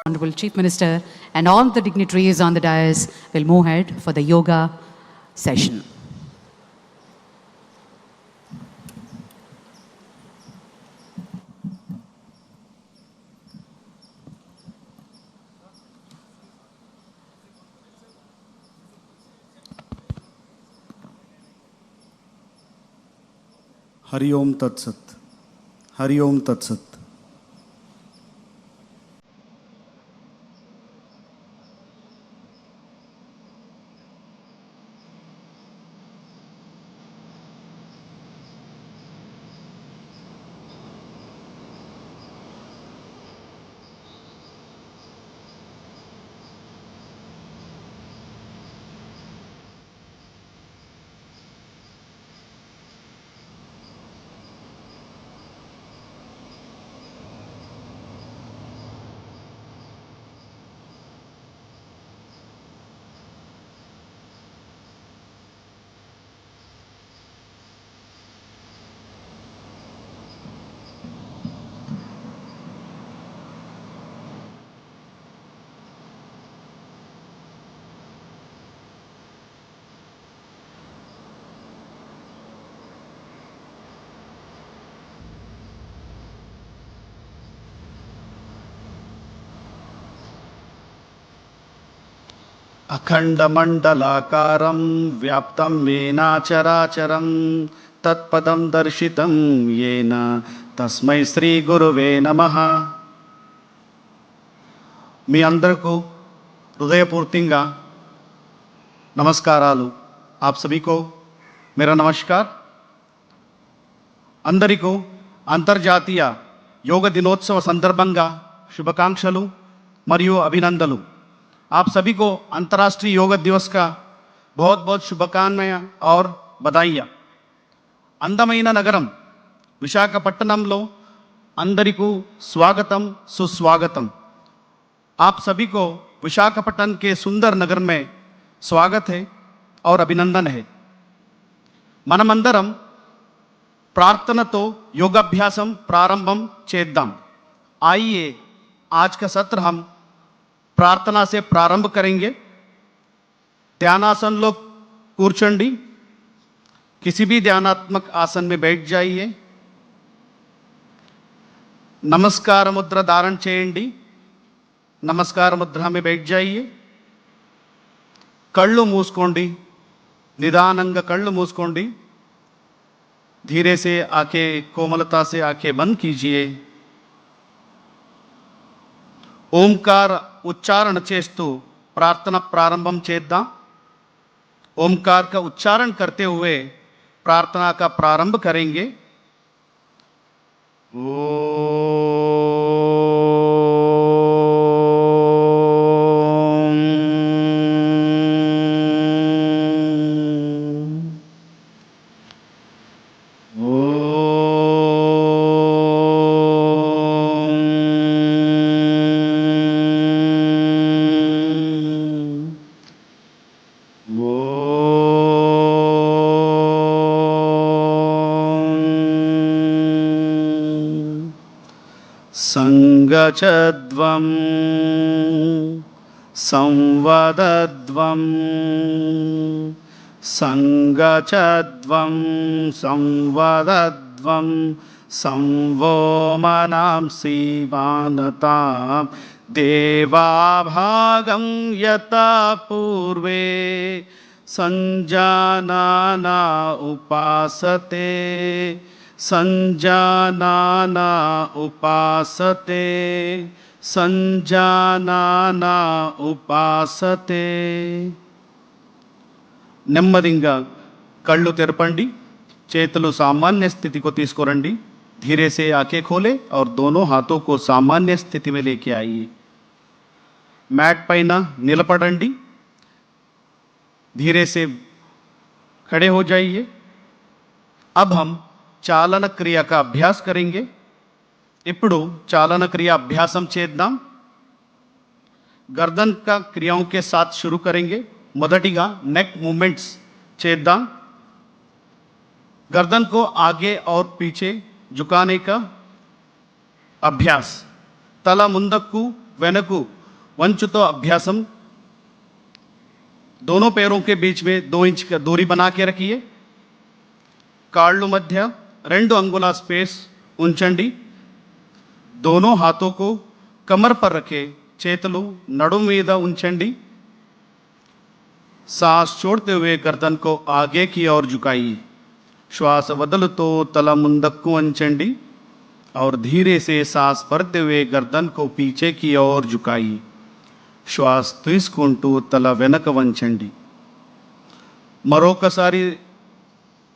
Honorable Chief Minister and all the dignitaries on the dais will move ahead for the yoga session. Hari ओम तत्सत। हरि ओम तत्सत। अखंडमंडलाकारं व्याप्तं येन चराचरं तत्पदं दर्शितं येन तस्मै श्री गुरुवे नमः। మీ అందరకు హృదయపూర్తిగా నమస్కారాలు। आप सभी को मेरा नमस्कार। అందరికీ అంతర్జాతీయ యోగ దినోత్సవ సందర్భంగా శుభాకాంక్షలు మరియు అభినందనలు। आप सभी को अंतर्राष्ट्रीय योग दिवस का बहुत बहुत शुभकामनाएं और बधाइयाँ। అందమైన నగరం విశాఖపట్నంలో అందరికీ स्वागतम सुस्वागतम। आप सभी को विशाखापट्टनम के सुंदर नगर में स्वागत है और अभिनंदन है। మనమందరం ప్రార్థనతో योगाभ्यासम प्रारंभम చేద్దాం। आइए आज का सत्र हम प्रार्थना से प्रारंभ करेंगे। ध्यानासन लोग కూర్చోండి। किसी भी ध्यानात्मक आसन में बैठ जाइए। नमस्कार मुद्रा धारण చేయండి। नमस्कार मुद्रा में बैठ जाइए। कళ్ళు మూసుకోండి। निदानंगा कళ్ళు మూసుకోండి। धीरे से आंखें कोमलता से आंखें बंद कीजिए। ओमकार उच्चारण చేస్తూ प्रार्थना प्रारंभम చేద్దాం। ओमकार का उच्चारण करते हुए प्रार्थना का प्रारंभ करेंगे। संगचद्वं संवदद्वं संगचद्वं संवदद्वं संवो मनांसि वानतां देवाभागं यथा पूर्वे संजानाना उपासते संजानाना उपासते संजानाना उपासते। నెమ్మదిగా కళ్ళు తెరపండి। చేతులు सामान्य स्थिति को తీసుకురండి। धीरे से आंखें खोलें और दोनों हाथों को सामान्य स्थिति में लेके आइए। मैट పైన నిలబడండి। धीरे से खड़े हो जाइए। अब हम चालन क्रिया का अभ्यास करेंगे। ఇప్పుడు चालन क्रिया अभ्यासम చేద్దాం। गर्दन का क्रियाओं के साथ शुरू करेंगे। మొదటిగా नेक मूवमेंट्स చేద్దాం। गर्दन को आगे और पीछे झुकाने का अभ्यास। తల ముందుకు వెనక్కు వంచుతో అభ్యాసం दोनों पैरों के बीच में 2 इंच का दूरी बना के रखिए కాళ్ళు మధ్య 2 अंगुల स्पेस ఉంచండి दोनों हाथों को कमर पर रखे చేతులు నడుము మీద ఉంచండి सांस छोड़ते हुए गर्दन को आगे की ओर झुकाइए श्वास వదులుతూ తల ముందుకు వంచండి और धीरे से सांस भरते हुए गर्दन को पीछे की ओर झुकाइए श्वास తీసుకుంటూ తల వెనక వంచండి మరొకసారి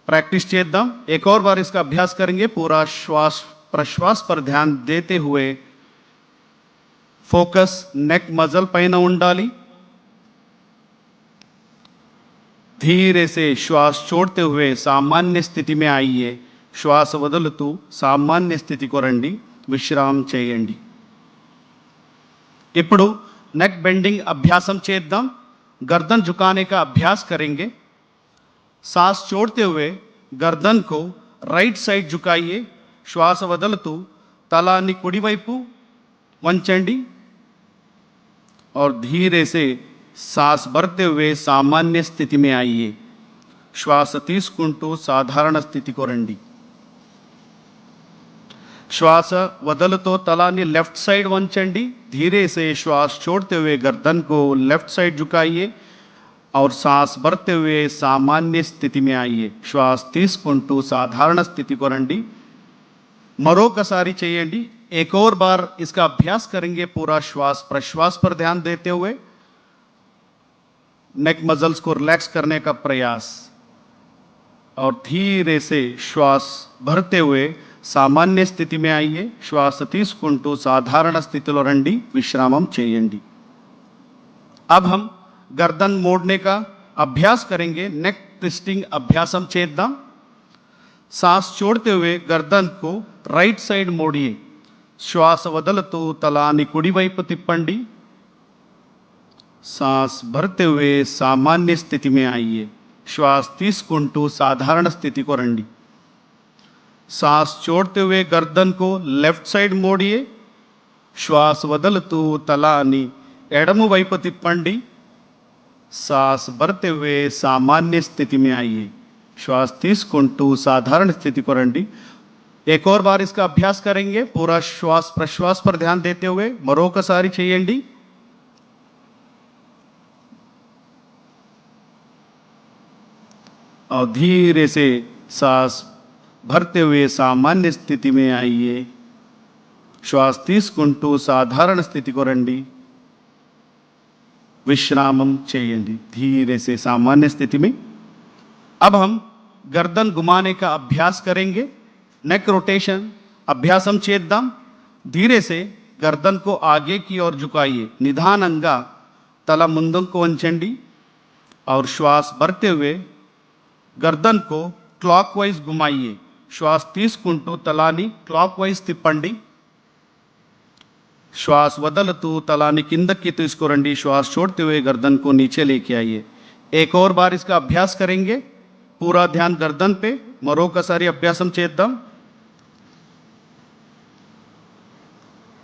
प्रैक्टिस చేద్దాం एक और बार इसका अभ्यास करेंगे पूरा श्वास प्रश्वास पर ध्यान देते हुए फोकस नेक मजल పైన ఉండాలి धीरे से श्वास छोड़ते हुए सामान्य स्थिति में आइए श्वास వదులుతూ సామాన్య స్థితికి రండి విశ్రామం చేయండి ఇప్పుడు नेक बेंडिंग अभ्यासम చేద్దాం गर्दन झुकाने का अभ्यास करेंगे सांस छोड़ते हुए गर्दन को राइट साइड झुकाइए श्वास వదులుతూ తలాన్ని కుడివైపు వంచండి और धीरे से सांस भरते हुए सामान्य स्थिति में आइए श्वास తీసుకుంటూ సాధారణ స్థితికి రండి श्वास వదులుతో తలాన్ని लेफ्ट साइड వంచండి धीरे से श्वास छोड़ते हुए गर्दन को लेफ्ट साइड झुकाइए और सांस भरते हुए सामान्य स्थिति में आइए श्वास తీసుకుంటూ సాధారణ స్థితికి రండి మరొకసారి చేయండి एक और बार इसका अभ्यास करेंगे पूरा श्वास प्रश्वास पर ध्यान देते हुए नेक मसल्स को रिलैक्स करने का प्रयास और धीरे से श्वास भरते हुए सामान्य स्थिति में आइए श्वास తీసుకుంటూ సాధారణ స్థితిలో రండి విశ్రామం చేయండి अब हम गर्दन मोड़ने का अभ्यास करेंगे नेक ट्विस्टिंग अभ्यासम చేద్దాం सांस छोड़ते हुए गर्दन को राइट साइड मोड़िए श्वास వదులుతూ తలాన్ని కుడివైపు తిప్పండి सांस भरते हुए सामान्य स्थिति में आइए श्वास తీసుకుంటూ సాధారణ స్థితికి రండి सांस छोड़ते हुए गर्दन को लेफ्ट साइड मोड़िए श्वास వదులుతూ తలాన్ని ఎడమ వైపు తిప్పండి सांस भरते हुए सामान्य स्थिति में आइए श्वास తీసుకుంటూ साधारण स्थिति को రండి एक और बार इसका अभ्यास करेंगे पूरा श्वास प्रश्वास पर ध्यान देते हुए మరొకసారి చేయండి और धीरे से सांस भरते हुए सामान्य स्थिति में आइए श्वास తీసుకుంటూ साधारण स्थिति को రండి विश्रामम చేయండి धीरे से सामान्य स्थिति में अब हम गर्दन घुमाने का अभ्यास करेंगे नेक रोटेशन अभ्यासम చేద్దాం धीरे से गर्दन को आगे की ओर झुकाइए निधाనంగా తల ముందుకు వంచండి और श्वास भरते हुए गर्दन को क्लॉकवाइज घुमाइए श्वास తీసుకుంటూ తలాన్ని క్లాక్వైజ్ తిప్పండి श्वास వదులుతూ తలాన్ని కిందకి తీసుకురండి श्वास छोड़ते हुए गर्दन को नीचे लेके आइए एक और बार इसका अभ्यास करेंगे पूरा ध्यान गर्दन पे మరొకసారి అభ్యాసం చేద్దాం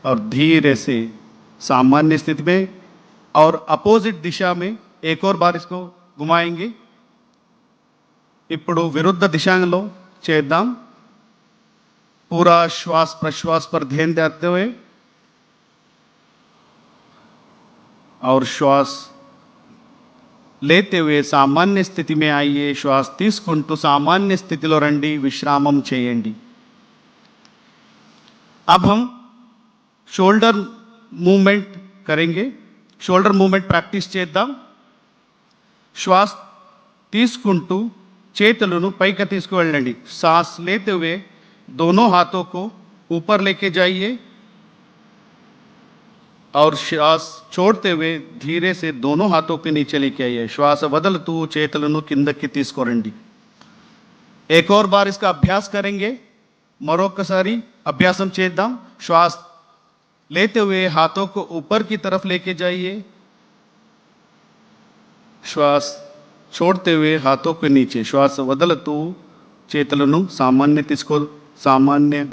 और धीरे से सामान्य स्थिति में और अपोजिट दिशा में एक और बार इसको घुमाएंगे ఇప్పుడు विरुद्ध दिशाలో చేద్దాం पूरा श्वास प्रश्वास पर ध्यान देते हुए और श्वास लेते हुए सामान्य स्थिति में आइए श्वास తీసుకుంటూ सामान्य स्थितिలో రండి విశ్రామం చేయండి अब हम शोल्डर मूवमेंट करेंगे शोल्डर मूवमेंट प्रैक्टिस చేద్దాం श्वास తీసుకుంటూ చేతులను పైకి తీసుకువెళ్ళండి सांस लेते हुए दोनों हाथों को ऊपर लेके जाइए और श्वास छोड़ते हुए धीरे से दोनों हाथों के नीचे लेके आइए श्वास వదులుతూ చేతులను కిందకి తీసుకురండి एक और बार इसका अभ्यास करेंगे మరొకసారి అభ్యాసం చేద్దాం श्वास लेते हुए हाथों को ऊपर की तरफ लेके जाइए श्वास छोड़ते हुए हाथों के नीचे श्वास వదులుతూ చేతులను సామాన్య